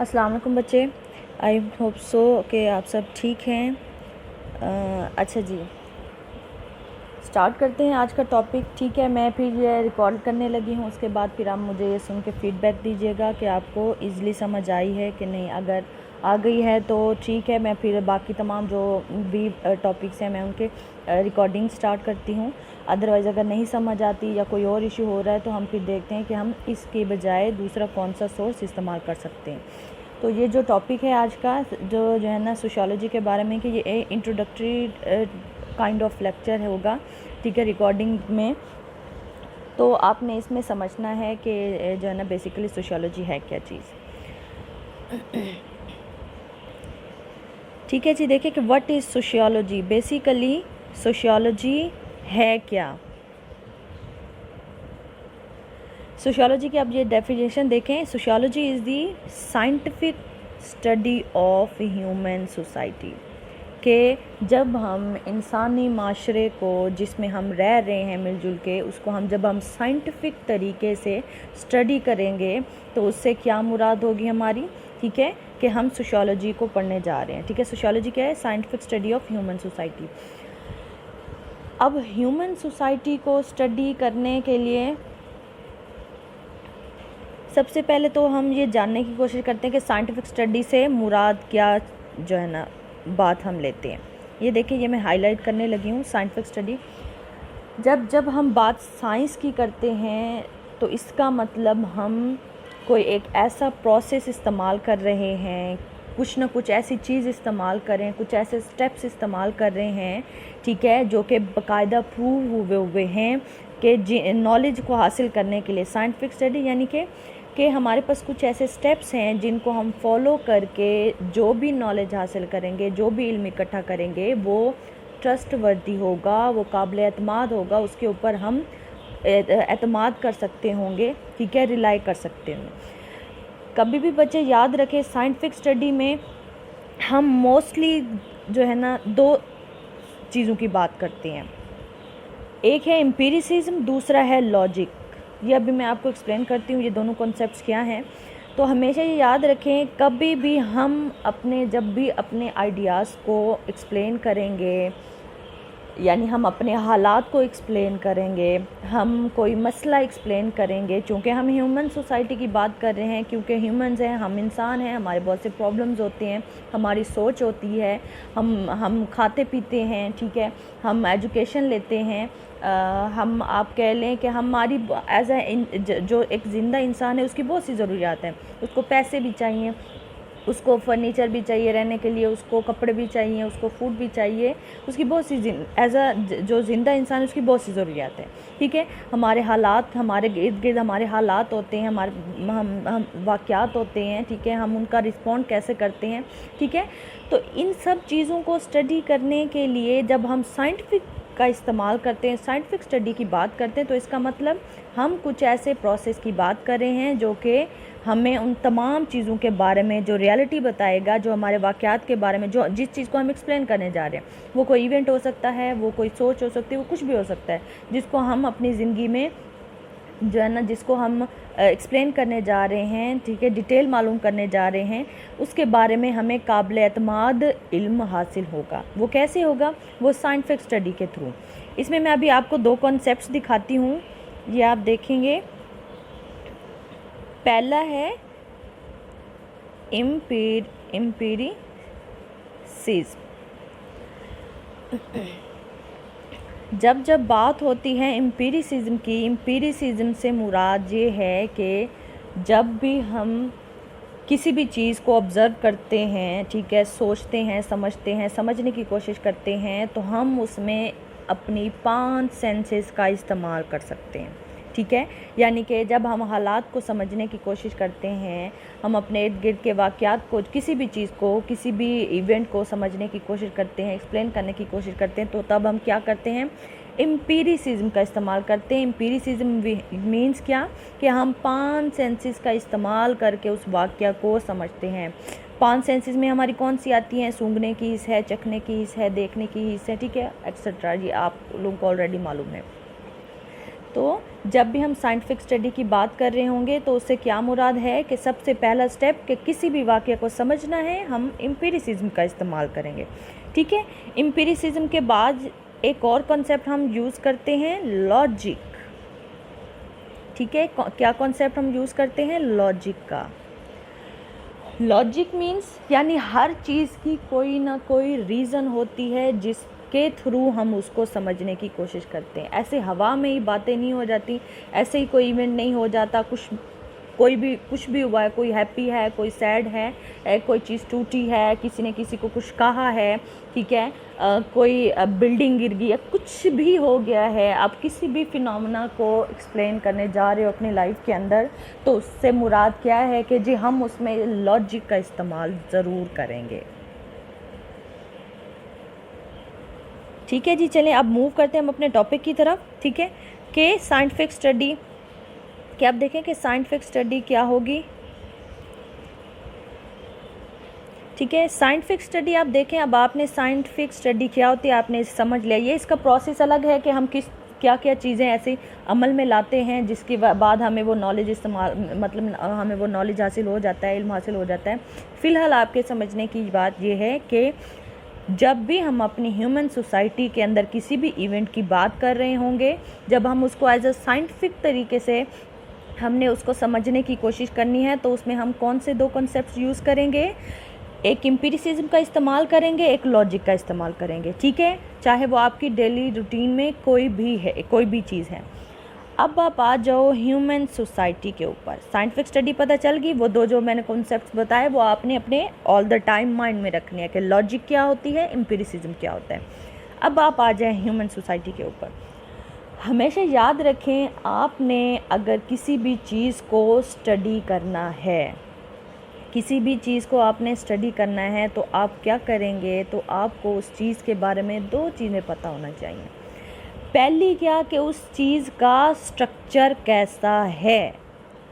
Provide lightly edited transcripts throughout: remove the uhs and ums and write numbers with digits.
अस्सलाम वालेकुम बच्चे। आई होप सो कि आप सब ठीक हैं। अच्छा जी, स्टार्ट करते हैं आज का टॉपिक। ठीक है, मैं फिर ये रिकॉर्ड करने लगी हूँ, उसके बाद फिर आप मुझे ये सुन के फ़ीडबैक दीजिएगा कि आपको ईज़िली समझ आई है कि नहीं। अगर आ गई है तो ठीक है, मैं फिर बाकी तमाम जो भी टॉपिक्स हैं मैं उनके रिकॉर्डिंग स्टार्ट करती हूँ। अदरवाइज़ अगर नहीं समझ आती या कोई और इशू हो रहा है तो हम फिर देखते हैं कि हम इसके बजाय दूसरा कौन सा सोर्स इस्तेमाल कर सकते हैं। तो ये जो टॉपिक है आज का जो है ना सोशियोलॉजी के बारे में, कि ये इंट्रोडक्टरी काइंड ऑफ लेक्चर होगा, ठीक है, रिकॉर्डिंग में। तो आपने इसमें समझना है कि जो है ना बेसिकली सोशियोलॉजी है क्या चीज़। ठीक है जी, देखिए कि what is sociology. Basically sociology है क्या। सोशियोलॉजी की आप ये डेफिनेशन देखें, sociology is the scientific study of human society, कि जब हम इंसानी माशरे को जिसमें हम रह रहे हैं मिलजुल के, उसको जब हम साइंटिफिक तरीके से स्टडी करेंगे तो उससे क्या मुराद होगी हमारी। ठीक है, कि हम सोशियोलॉजी को पढ़ने जा रहे हैं। ठीक है, सोशियोलॉजी क्या है? Scientific study of human society. अब ह्यूमन सोसाइटी को स्टडी करने के लिए सबसे पहले तो हम ये जानने की कोशिश करते हैं कि साइंटिफिक स्टडी से मुराद क्या जो है ना बात हम लेते हैं। ये देखिए, ये मैं हाईलाइट करने लगी हूँ, साइंटिफिक स्टडी। जब हम बात साइंस की करते हैं तो इसका मतलब हम कोई एक ऐसा प्रोसेस इस्तेमाल कर रहे हैं, कुछ ना कुछ ऐसी चीज़ इस्तेमाल करें, कुछ ऐसे स्टेप्स इस्तेमाल कर रहे हैं, ठीक है, जो कि बाकायदा प्रूव हुए हैं कि नॉलेज को हासिल करने के लिए। साइंटिफिक स्टडी यानी कि हमारे पास कुछ ऐसे स्टेप्स हैं जिनको हम फॉलो करके जो भी नॉलेज हासिल करेंगे, जो भी इल्म इकट्ठा करेंगे, वो ट्रस्टवर्दी होगा, वो काबिल एतमाद होगा, उसके ऊपर हम एतमाद कर सकते होंगे, ठीक है, रिलाई कर सकते होंगे। कभी भी बच्चे याद रखें, साइंटिफिक स्टडी में हम मोस्टली जो है ना दो चीज़ों की बात करते हैं। एक है एम्पिरिसिज्म, दूसरा है लॉजिक। ये अभी मैं आपको एक्सप्लेन करती हूँ ये दोनों कॉन्सेप्ट्स क्या हैं। तो हमेशा ये याद रखें, कभी भी हम जब भी अपने आइडियाज़ को एक्सप्लेन करेंगे, यानी हम अपने हालात को एक्सप्लेन करेंगे, हम कोई मसला एक्सप्लेन करेंगे, चूँकि हम ह्यूमन सोसाइटी की बात कर रहे हैं, क्योंकि ह्यूमंस हैं, हम इंसान हैं, हमारे बहुत से प्रॉब्लम्स होते हैं, हमारी सोच होती है, हम खाते पीते हैं, ठीक है, हम एजुकेशन लेते हैं, हम आप कह लें कि हमारी एज जो एक ज़िंदा इंसान है उसकी बहुत सी ज़रूरियात हैं। उसको पैसे भी चाहिए, उसको फर्नीचर भी चाहिए रहने के लिए, उसको कपड़े भी चाहिए, उसको फूड भी चाहिए, उसकी बहुत सी जो ज़िंदा इंसान है उसकी बहुत सी ज़रूरियात है। ठीक है, हमारे हालात, हमारे इर्द गिर्द हमारे हालात होते हैं, हमारे हम वाक़यात होते हैं, ठीक है, हम उनका रिस्पॉन्ड कैसे करते हैं। ठीक है, तो इन सब चीज़ों को स्टडी करने के लिए जब हम साइंटिफिक का इस्तेमाल करते हैं, साइंटिफिक स्टडी की बात करते हैं, तो इसका मतलब हम कुछ ऐसे प्रोसेस की बात कर रहे हैं जो कि हमें उन तमाम चीज़ों के बारे में जो रियलिटी बताएगा, जो हमारे वाक़यात के बारे में, जो जिस चीज़ को हम एक्सप्लेन करने जा रहे हैं, वो कोई इवेंट हो सकता है, वो कोई सोच हो सकती है, वो कुछ भी हो सकता है, जिसको हम अपनी ज़िंदगी में जो है ना, जिसको हम एक्सप्लेन करने जा रहे हैं, ठीक है, डिटेल मालूम करने जा रहे हैं, उसके बारे में हमें काबिल एतमाद इल्म हासिल होगा। वो कैसे होगा? वो साइंटिफिक स्टडी के थ्रू। इसमें मैं अभी आपको दो कॉन्सेप्ट्स दिखाती हूँ, ये आप देखेंगे। पहला है एम्पिरिसिज्म। जब बात होती है एम्पिरिसिज्म की, एम्पिरिसिज्म से मुराद ये है कि जब भी हम किसी भी चीज़ को ऑब्ज़र्व करते हैं, ठीक है, सोचते हैं, समझते हैं, समझने की कोशिश करते हैं, तो हम उसमें अपनी 5 सेंसेस का इस्तेमाल कर सकते हैं। ठीक है, यानी कि जब हम हालात को समझने की कोशिश करते हैं, हम अपने इर्द गिर्द के वाक़यात को, किसी भी चीज़ को, किसी भी इवेंट को समझने की कोशिश करते हैं, एक्सप्लेन करने की कोशिश करते हैं, तो तब हम क्या करते हैं? एम्पिरिसिज्म का इस्तेमाल करते हैं। एम्पिरिसिज्म मीन्स क्या? कि हम 5 सेंसेस का इस्तेमाल करके उस वाक़या को समझते हैं। 5 सेंसेस में हमारी कौन सी आती हैं? सूंघने की हिस्स है, चखने की हिस्स है, देखने की हिस्स है, ठीक है, एक्सेट्रा। ये आप लोगों को ऑलरेडी मालूम है। तो जब भी हम साइंटिफिक स्टडी की बात कर रहे होंगे तो उससे क्या मुराद है कि सबसे पहला स्टेप कि किसी भी वाक़या को समझना है, हम एम्पिरिसिज्म का इस्तेमाल करेंगे। ठीक है, एम्पिरिसिज्म के बाद एक और कॉन्सेप्ट हम यूज़ करते हैं, लॉजिक। ठीक है, क्या कॉन्सेप्ट हम यूज़ करते हैं? लॉजिक का। लॉजिक मीन्स यानी हर चीज़ की कोई ना कोई रीज़न होती है जिसके थ्रू हम उसको समझने की कोशिश करते हैं। ऐसे हवा में ही बातें नहीं हो जाती, ऐसे ही कोई इवेंट नहीं हो जाता, कुछ भी हुआ है, कोई हैप्पी है, कोई सैड है, कोई चीज़ टूटी है, किसी ने किसी को कुछ कहा है, ठीक है, कोई बिल्डिंग गिर गई है, कुछ भी हो गया है, आप किसी भी फिनोमेना को एक्सप्लेन करने जा रहे हो अपनी लाइफ के अंदर, तो उससे मुराद क्या है कि जी हम उसमें लॉजिक का इस्तेमाल ज़रूर करेंगे। ठीक है जी, चलें अब मूव करते हैं हम अपने टॉपिक की तरफ। ठीक है, कि साइंटिफिक स्टडी, कि आप देखें कि साइंटिफिक स्टडी क्या होगी। ठीक है, साइंटिफिक स्टडी आप देखें, अब आपने साइंटिफिक स्टडी क्या होती है आपने समझ लिया। ये इसका प्रोसेस अलग है कि हम क्या क्या चीज़ें ऐसे अमल में लाते हैं जिसके बाद हमें वो नॉलेज मतलब हमें वो नॉलेज हासिल हो जाता है, इल्म हासिल हो जाता है। फ़िलहाल आपके समझने की बात ये है कि जब भी हम अपनी ह्यूमन सोसाइटी के अंदर किसी भी इवेंट की बात कर रहे होंगे, जब हम उसको एज अ साइंटिफिक तरीके से हमने उसको समझने की कोशिश करनी है, तो उसमें हम कौन से दो कॉन्सेप्ट्स यूज़ करेंगे? एक एम्पिरिसिज्म का इस्तेमाल करेंगे, एक लॉजिक का इस्तेमाल करेंगे। ठीक है, चाहे वो आपकी डेली रूटीन में कोई भी चीज़ है। अब आप आ जाओ ह्यूमन सोसाइटी के ऊपर। साइंटिफिक स्टडी पता चल गई, वो दो जो मैंने कॉन्सेप्ट्स बताए वो आपने अपने ऑल द टाइम माइंड में रखने हैं कि लॉजिक क्या होती है, एम्पिरिसिज्म क्या होता है। अब आप आ जाए ह्यूमन सोसाइटी के ऊपर। हमेशा याद रखें, आपने अगर किसी भी चीज़ को स्टडी करना है, किसी भी चीज़ को आपने स्टडी करना है, तो आप क्या करेंगे? तो आपको उस चीज़ के बारे में दो चीज़ें पता होना चाहिए। पहली क्या कि उस चीज़ का स्ट्रक्चर कैसा है,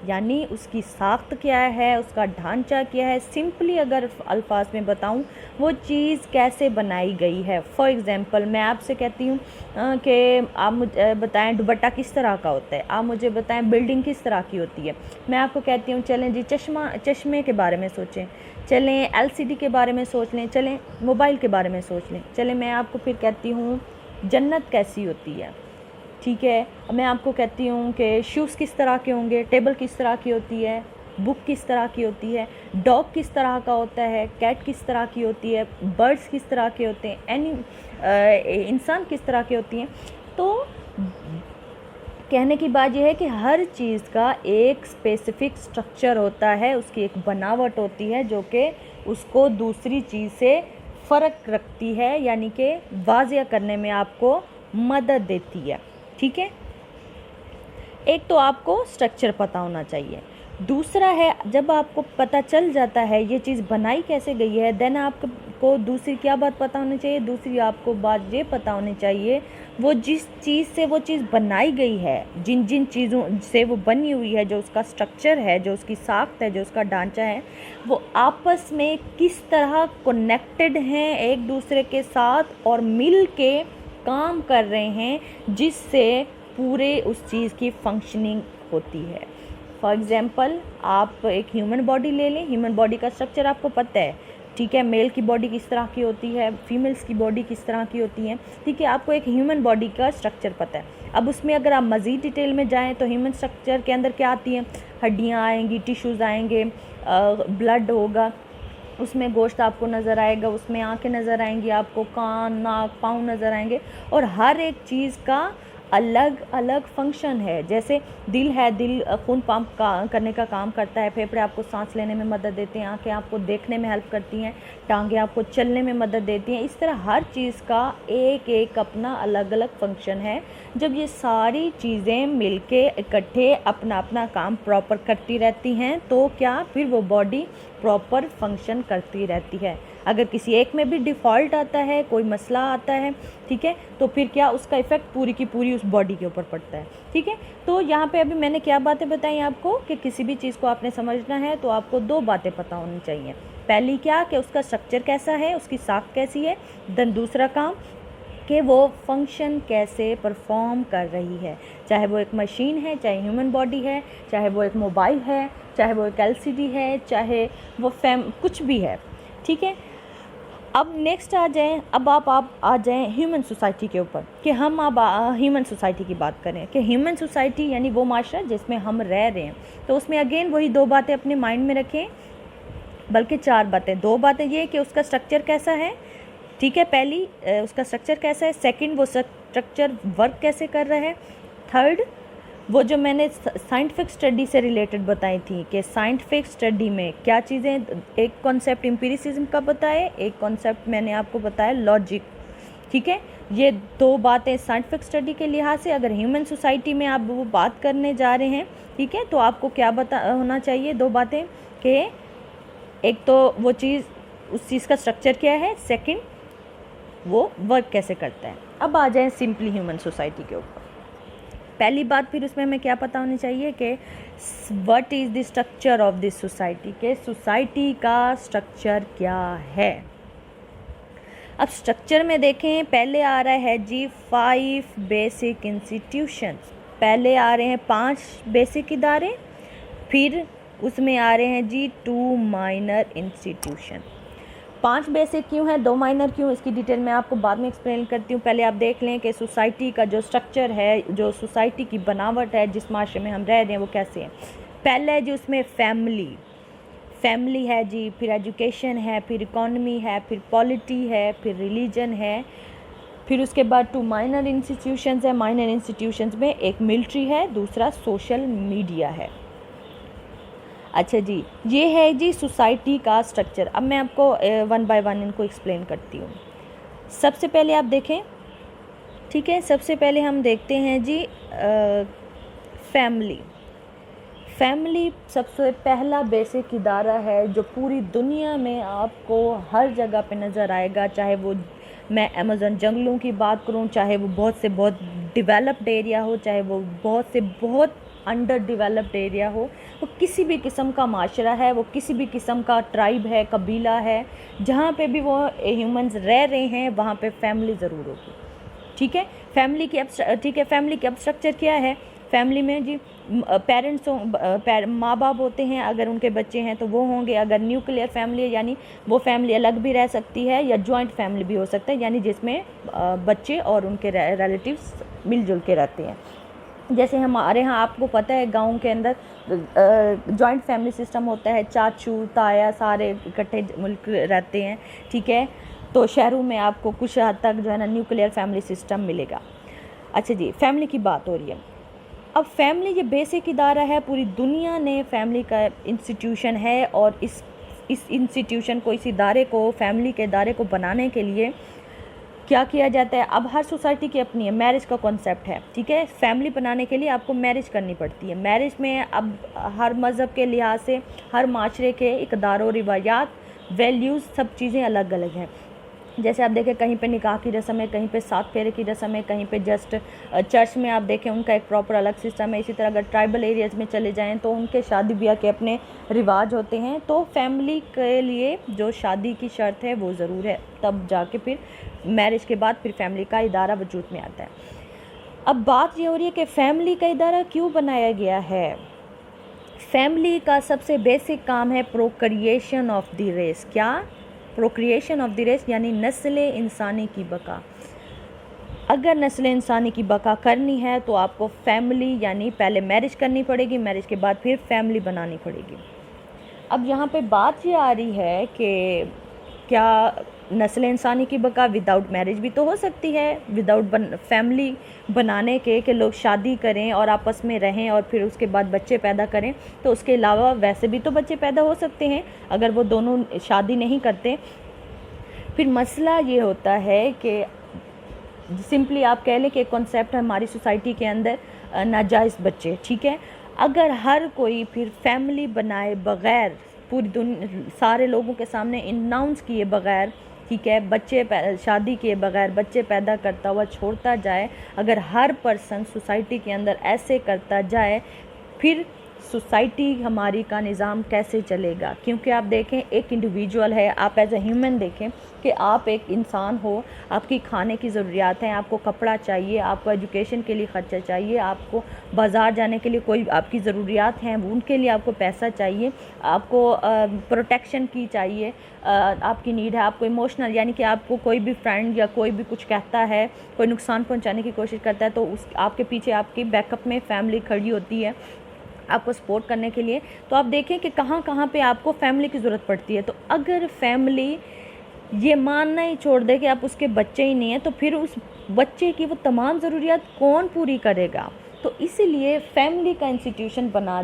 यानी उसकी साख्त क्या है, उसका ढांचा क्या है। सिंपली अगर अल्फाज में बताऊं, वो चीज़ कैसे बनाई गई है। फॉर एग्ज़ाम्पल मैं आपसे कहती हूँ कि आप मुझे बताएं दुपट्टा किस तरह का होता है, आप मुझे बताएं बिल्डिंग किस तरह की होती है। मैं आपको कहती हूँ चलें जी चश्मे के बारे में सोचें, चलें LCD के बारे में सोच लें, चलें मोबाइल के बारे में सोच लें, चलें मैं आपको फिर कहती हूँ जन्नत कैसी होती है। ठीक है, मैं आपको कहती हूँ कि शूज़ किस तरह के होंगे, टेबल किस तरह की होती है, बुक किस तरह की होती है, डॉग किस तरह का होता है, कैट किस तरह की होती है, बर्ड्स किस तरह के होते हैं, इंसान किस तरह के होती हैं। तो कहने की बात यह है कि हर चीज़ का एक स्पेसिफिक स्ट्रक्चर होता है, उसकी एक बनावट होती है जो कि उसको दूसरी चीज़ से फ़र्क रखती है, यानी कि वाज़िया करने में आपको मदद देती है। ठीक है, एक तो आपको स्ट्रक्चर पता होना चाहिए। दूसरा है, जब आपको पता चल जाता है ये चीज़ बनाई कैसे गई है, देन आपको दूसरी क्या बात पता होनी चाहिए? दूसरी आपको बात ये पता होनी चाहिए वो जिस चीज़ से वो चीज़ बनाई गई है, जिन जिन चीज़ों से वो बनी हुई है, जो उसका स्ट्रक्चर है, जो उसकी साख्त है, जो उसका ढांचा है, वो आपस में किस तरह कनेक्टेड हैं एक दूसरे के साथ और मिल के काम कर रहे हैं, जिससे पूरे उस चीज़ की फंक्शनिंग होती है। फॉर एग्ज़ाम्पल आप एक ह्यूमन बॉडी ले लें, ह्यूमन बॉडी का स्ट्रक्चर आपको पता है। ठीक है, मेल की बॉडी किस तरह की होती है, फीमेल्स की बॉडी किस तरह की होती है। ठीक है, आपको एक ह्यूमन बॉडी का स्ट्रक्चर पता है। अब उसमें अगर आप मज़ीद डिटेल में जाएं तो ह्यूमन स्ट्रक्चर के अंदर क्या आती हैं? हड्डियाँ आएंगी, टिश्यूज़ आएंगे, ब्लड होगा, उसमें गोश्त आपको नज़र आएगा, उसमें आंखें नज़र आएंगी, आपको कान, नाक, पाँव नज़र आएंगे, और हर एक चीज़ का अलग अलग फंक्शन है। जैसे दिल है, दिल खून पंप करने का काम करता है, फेफड़े आपको सांस लेने में मदद देते हैं, आंखें आपको देखने में हेल्प करती हैं, टांगें आपको चलने में मदद देती हैं। इस तरह हर चीज़ का एक एक अपना अलग अलग फंक्शन है। जब ये सारी चीज़ें मिलके इकट्ठे अपना अपना काम प्रॉपर करती रहती हैं, तो क्या फिर वो बॉडी प्रॉपर फंक्शन करती रहती है। अगर किसी एक में भी डिफ़ॉल्ट आता है, कोई मसला आता है, ठीक है, तो फिर क्या उसका इफ़ेक्ट पूरी की पूरी उस बॉडी के ऊपर पड़ता है। ठीक है, तो यहाँ पे अभी मैंने क्या बातें बताई आपको कि किसी भी चीज़ को आपने समझना है तो आपको दो बातें पता होनी चाहिए। पहली क्या कि उसका स्ट्रक्चर कैसा है, उसकी साख कैसी है। देन दूसरा काम कि वो फंक्शन कैसे परफॉर्म कर रही है, चाहे वो एक मशीन है, चाहे ह्यूमन बॉडी है, चाहे वो एक मोबाइल है, चाहे वो एक एलसीडी है, चाहे वो कुछ भी है, ठीक है। अब नेक्स्ट आ जाएं, अब आप आ जाएं ह्यूमन सोसाइटी के ऊपर, कि हम अब ह्यूमन सोसाइटी की बात करें कि ह्यूमन सोसाइटी यानी वो माशरा जिसमें हम रह रहे हैं। तो उसमें अगेन वही 2 बातें अपने माइंड में रखें, बल्कि 4 बातें। 2 बातें ये कि उसका स्ट्रक्चर कैसा है, ठीक है, पहली उसका स्ट्रक्चर कैसा है, सेकंड वो स्ट्रक्चर वर्क कैसे कर रहा है, थर्ड वो जो मैंने साइंटिफिक स्टडी से रिलेटेड बताई थी कि साइंटिफिक स्टडी में क्या चीज़ें, एक कॉन्सेप्ट एम्पिरिसिज्म का बताए, एक कॉन्सेप्ट मैंने आपको बताया लॉजिक, ठीक है। ये 2 बातें साइंटिफिक स्टडी के लिहाज से, अगर ह्यूमन सोसाइटी में आप वो बात करने जा रहे हैं, ठीक है, तो आपको क्या होना चाहिए, 2 बातें, कि एक तो वो चीज़, उस चीज़ का स्ट्रक्चर क्या है, सेकंड वो वर्क कैसे करता है। अब आ जाएं सिंपली ह्यूमन सोसाइटी के ऊपर। पहली बात फिर उसमें हमें क्या पता होनी चाहिए कि what is the structure of this society, के सोसाइटी का स्ट्रक्चर क्या है। अब स्ट्रक्चर में देखें, पहले आ रहा है जी 5 बेसिक इंस्टीट्यूशंस, पहले आ रहे हैं 5 बेसिक इदारे, फिर उसमें आ रहे हैं जी 2 माइनर इंस्टीट्यूशन। 5 बेसिक क्यों है, 2 माइनर क्यों, इसकी डिटेल मैं आपको बाद में एक्सप्लेन करती हूँ। पहले आप देख लें कि सोसाइटी का जो स्ट्रक्चर है, जो सोसाइटी की बनावट है, जिस माशरे में हम रह रहे हैं, वो कैसे है। पहले है जी उसमें फैमिली है जी, फिर एजुकेशन है, फिर इकोनॉमी है, फिर पॉलिटी है, फिर रिलीजन है, फिर उसके बाद 2 माइनर इंस्टीट्यूशंस है। माइनर इंस्टीट्यूशंस में एक मिलिट्री है, दूसरा सोशल मीडिया है। अच्छा जी, ये है जी सोसाइटी का स्ट्रक्चर। अब मैं आपको 1 बाय 1 इनको एक्सप्लेन करती हूँ। सबसे पहले आप देखें, ठीक है, सबसे पहले हम देखते हैं जी फैमिली सबसे पहला बेसिक इदारा है जो पूरी दुनिया में आपको हर जगह पे नज़र आएगा, चाहे वो मैं अमेज़न जंगलों की बात करूं, चाहे वो बहुत से बहुत डेवलप्ड एरिया हो, चाहे वो बहुत से बहुत अंडर डेवलप्ड एरिया हो, वो किसी भी किस्म का माशरा है, वो किसी भी किस्म का ट्राइब है, कबीला है, जहाँ पे भी वो ह्यूमंस रह रहे हैं वहाँ पे फैमिली ज़रूर होगी, ठीक है। फैमिली की अब स्ट्रक्चर क्या है, फैमिली में जी पेरेंट्स माँ बाप होते हैं, अगर उनके बच्चे हैं तो वो होंगे। अगर न्यूक्लियर फैमिली है यानी वो फैमिली अलग भी रह सकती है, या जॉइंट फैमिली भी हो सकता है, यानी जिसमें बच्चे और उनके रिलेटिव्स मिलजुल के रहते हैं। जैसे हमारे यहाँ आपको पता है गांव के अंदर जॉइंट फैमिली सिस्टम होता है, चाचू ताया सारे इकट्ठे मुल्क रहते हैं, ठीक है। तो शहरों में आपको कुछ हद तक जो है ना न्यूक्लियर फैमिली सिस्टम मिलेगा। अच्छा जी, फैमिली की बात हो रही है। अब फैमिली ये बेसिक इदारा है, पूरी दुनिया ने फैमिली का इंस्टीट्यूशन है, और इस इंस्टीट्यूशन को, इस इदारे को, फैमिली के इदारे को बनाने के लिए क्या किया जाता है। अब हर सोसाइटी की अपनी है, मैरिज का कॉन्सेप्ट है, ठीक है। फैमिली बनाने के लिए आपको मैरिज करनी पड़ती है। मैरिज में अब हर मज़हब के लिहाज से, हर माशरे के इक़दार, रिवायात, वैल्यूज़, सब चीज़ें अलग अलग हैं। जैसे आप देखें कहीं पे निकाह की रस्म है, कहीं पे 7 फेरे की रस्म है, कहीं पे जस्ट चर्च में आप देखें उनका एक प्रॉपर अलग सिस्टम है। इसी तरह अगर ट्राइबल एरियाज़ में चले जाएं तो उनके शादी ब्याह के अपने रिवाज होते हैं। तो फैमिली के लिए जो शादी की शर्त है वो ज़रूर है, तब जाके फिर मैरिज के बाद फिर फैमिली का इदारा वजूद में आता है। अब बात ये हो रही है कि फ़ैमिली का इदारा क्यों बनाया गया है। फैमिली का सबसे बेसिक काम है प्रोक्रिएशन ऑफ द रेस। क्या? प्रोक्रिएशन ऑफ द रेस, यानी नस्ल इंसानी की बका। अगर नस्ल इंसानी की बका करनी है तो आपको फैमिली यानी पहले मैरिज करनी पड़ेगी, मैरिज के बाद फिर फैमिली बनानी पड़ेगी। अब यहाँ पे बात ये आ रही है कि क्या नस्ल इंसानी की बका विदाउट मैरिज भी तो हो सकती है, विदाउट फैमिली बनाने के, कि लोग शादी करें और आपस में रहें और फिर उसके बाद बच्चे पैदा करें। तो उसके अलावा वैसे भी तो बच्चे पैदा हो सकते हैं अगर वो दोनों शादी नहीं करते। फिर मसला ये होता है कि सिंपली आप कह लें कि एक कॉन्सेप्ट है हमारी सोसाइटी के अंदर, नाजायज़ बच्चे, ठीक है। अगर हर कोई फिर फैमिली बनाए बग़ैर, पूरी सारे लोगों के सामने अनाउंस किए बग़ैर, ठीक है, बच्चे शादी किए बग़ैर बच्चे पैदा करता हुआ छोड़ता जाए, अगर हर पर्सन सोसाइटी के अंदर ऐसे करता जाए, फिर सोसाइटी हमारी का निज़ाम कैसे चलेगा। क्योंकि आप देखें, एक इंडिविजुअल है, आप एज ए ह्यूमन देखें कि आप एक इंसान हो, आपकी खाने की ज़रूरियात हैं, आपको कपड़ा चाहिए, आपको एजुकेशन के लिए ख़र्चा चाहिए, आपको बाज़ार जाने के लिए कोई आपकी ज़रूरियात हैं, उनके लिए आपको पैसा चाहिए, आपको प्रोटेक्शन की चाहिए, आपकी नीड है, आपको इमोशनल, यानी कि आपको कोई भी फ्रेंड या कोई भी कुछ कहता है, कोई नुकसान पहुंचाने की कोशिश करता है, तो उस आपके पीछे आपकी बैकअप में फैमिली खड़ी होती है आपको सपोर्ट करने के लिए। तो आप देखें कि कहाँ कहाँ पे आपको फैमिली की ज़रूरत पड़ती है। तो अगर फैमिली ये मानना ही छोड़ दे कि आप उसके बच्चे ही नहीं हैं, तो फिर उस बच्चे की वो तमाम ज़रूरियात कौन पूरी करेगा। तो इसीलिए फैमिली का इंस्टीट्यूशन बना